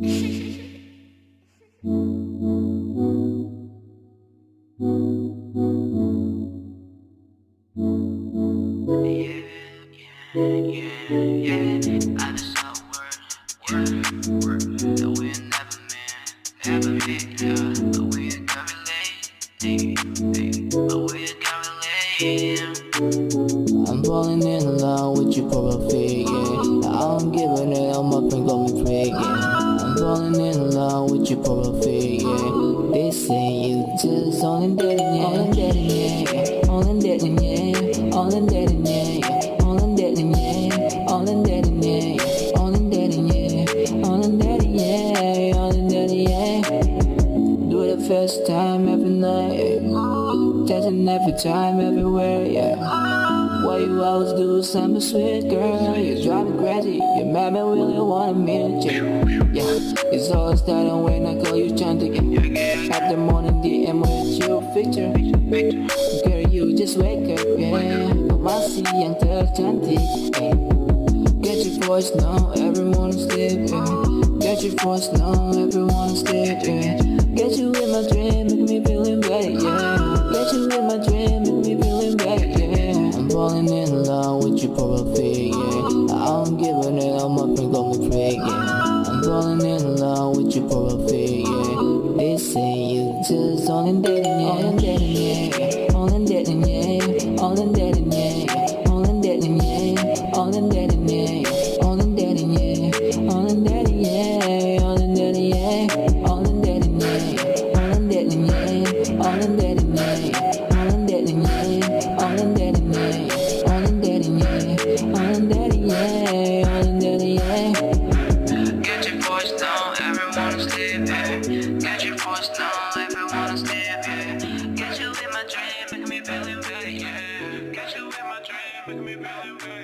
I just saw word that we never met, yeah. But we can relate, but we can relate. I'm falling in love with your profile, yeah. I'm giving it, I'm up and going free, yeah. I'm falling in love with your profile, yeah. They say you just all in dating, yeah. All in dating, yeah. All in dating, yeah. All in dating, yeah. All in dating, yeah. All in dating, yeah. All in dating, yeah. All in dating, yeah. All in dating, yeah. Do it the first time every night, dancing every time everywhere, yeah. Why you always do something sweet, girl? You drive me crazy, you make me really wanna meet you. Yeah, it's all starting when I call you chanting. At the morning DM with your picture. Girl, you just wake up, yeah. Masih yang tercantik, eh. Get your voice now, everyone sleep, yeah. Get your voice now, everyone sleep, yeah. Get you in my dream, make me feeling better, yeah. Get you in my dream, make me feeling better, yeah. I'm falling in love with your profile, yeah. I'm giving it, I'm up and going free, yeah. I'm falling in love with your profile, yeah. They say you just all in dating, yeah. All in dating, yeah. All in dating, yeah. All in dating, yeah. All in dating, yeah. All in dating, yeah. All in dating, yeah. All in dating, yeah. All in dating, yeah. All in dating, yeah. All in dating, yeah. All in dating, yeah. All in dating, yeah. All in dating, yeah. All in dating, yeah. All in dating, yeah. All in dating, yeah. Get your voice down, everyone sleep, yeah. Get your voice down, everyone sleep, yeah. Get you in my dream, make me feeling better, yeah. Get you in my dream, make me feeling better.